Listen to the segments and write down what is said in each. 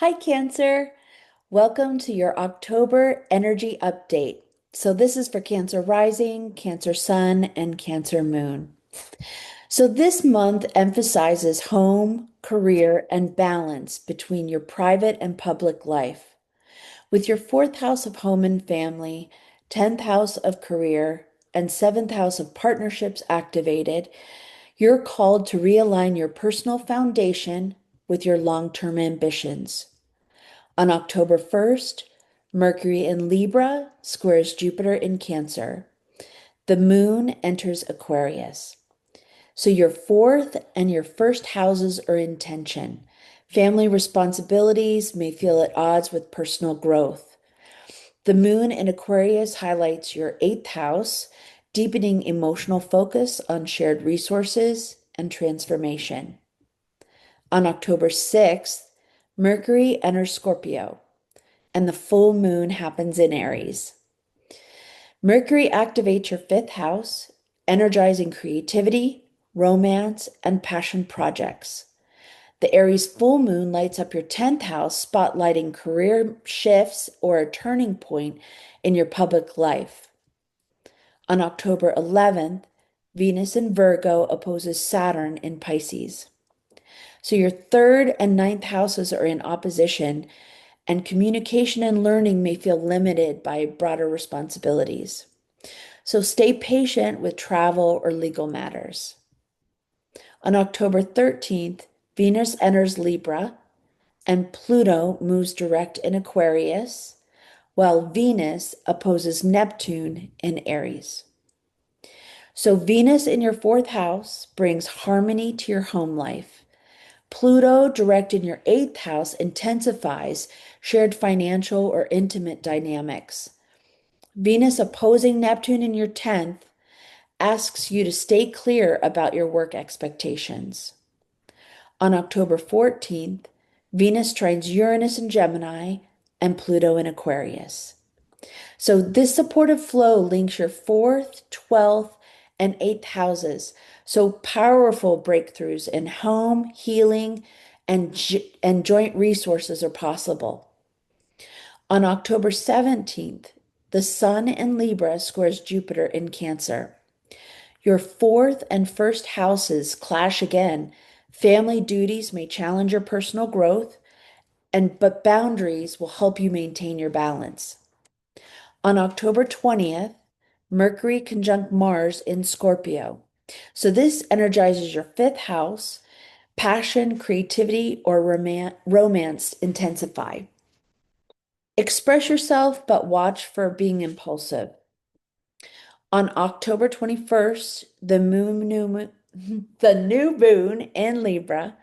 Hi, Cancer. Welcome to your October energy update. So, this is for Cancer rising, Cancer sun, and Cancer moon. So, this month emphasizes home, career, and balance between your private and public life. With your fourth house of home and family, 10th house of career, and seventh house of partnerships activated, you're called to realign your personal foundation with your long term ambitions. On October 1st, Mercury in Libra squares Jupiter in Cancer. The moon enters Aquarius. So your fourth and your first houses are in tension. Family responsibilities may feel at odds with personal growth. The moon in Aquarius highlights your eighth house, deepening emotional focus on shared resources and transformation. On October 6th, Mercury enters Scorpio, and the full moon happens in Aries. Mercury activates your fifth house, energizing creativity, romance, and passion projects. The Aries full moon lights up your 10th house, spotlighting career shifts or a turning point in your public life. On October 11th, Venus in Virgo opposes Saturn in Pisces. So your third and ninth houses are in opposition, and communication and learning may feel limited by broader responsibilities. So stay patient with travel or legal matters. On October 13th, Venus enters Libra and Pluto moves direct in Aquarius, while Venus opposes Neptune in Aries. So Venus in your fourth house brings harmony to your home life. Pluto, direct in your eighth house, intensifies shared financial or intimate dynamics. Venus opposing Neptune in your 10th asks you to stay clear about your work expectations. On October 14th, Venus trines Uranus in Gemini and Pluto in Aquarius. So this supportive flow links your fourth, 12th, and eighth houses. So powerful breakthroughs in home, healing, and joint resources are possible. On October 17th, the Sun in Libra squares Jupiter in Cancer. Your fourth and first houses clash again. Family duties may challenge your personal growth, but boundaries will help you maintain your balance. On October 20th, Mercury conjunct Mars in Scorpio. So this energizes your fifth house. Passion, creativity, or romance intensify. Express yourself, but watch for being impulsive. On October 21st, the new moon in Libra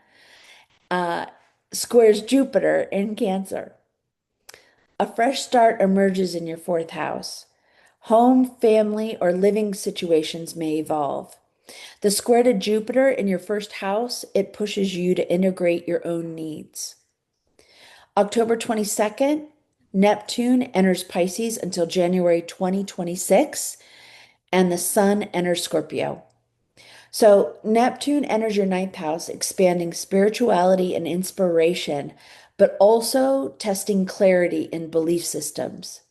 uh, squares Jupiter in Cancer. A fresh start emerges in your fourth house. Home, family, or living situations may evolve. The square to Jupiter in your first house, it pushes you to integrate your own needs. October 22nd, Neptune enters Pisces until January 2026, and the Sun enters Scorpio. So, Neptune enters your ninth house, expanding spirituality and inspiration, but also testing clarity in belief systems.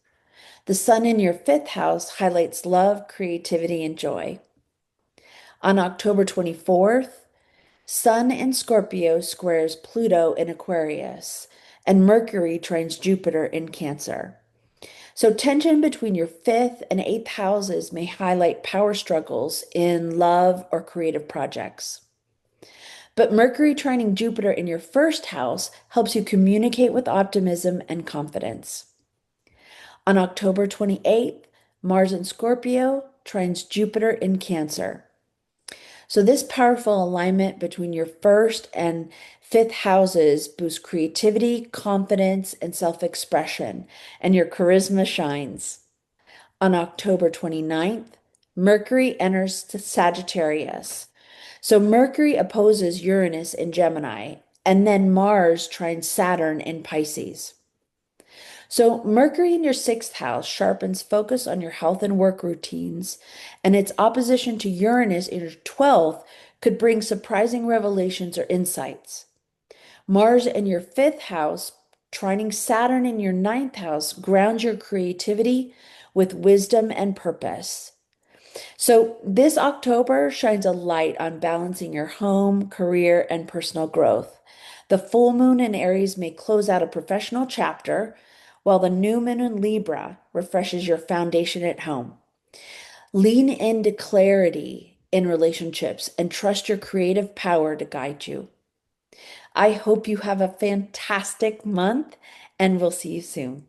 The Sun in your fifth house highlights love, creativity, and joy. On October 24th, Sun in Scorpio squares Pluto in Aquarius, and Mercury trines Jupiter in Cancer. So, tension between your fifth and eighth houses may highlight power struggles in love or creative projects. But Mercury trining Jupiter in your first house helps you communicate with optimism and confidence. On October 28th, Mars in Scorpio trines Jupiter in Cancer. So, this powerful alignment between your first and fifth houses boosts creativity, confidence, and self expression, and your charisma shines. On October 29th, Mercury enters Sagittarius. So, Mercury opposes Uranus in Gemini, and then Mars trines Saturn in Pisces. So, Mercury in your sixth house sharpens focus on your health and work routines, and its opposition to Uranus in your 12th could bring surprising revelations or insights. Mars in your fifth house trining Saturn in your ninth house grounds your creativity with wisdom and purpose. So, this October shines a light on balancing your home, career, and personal growth. The full moon in Aries may close out a professional chapter, while the new moon in Libra refreshes your foundation at home. Lean into clarity in relationships and trust your creative power to guide you. I hope you have a fantastic month, and we'll see you soon.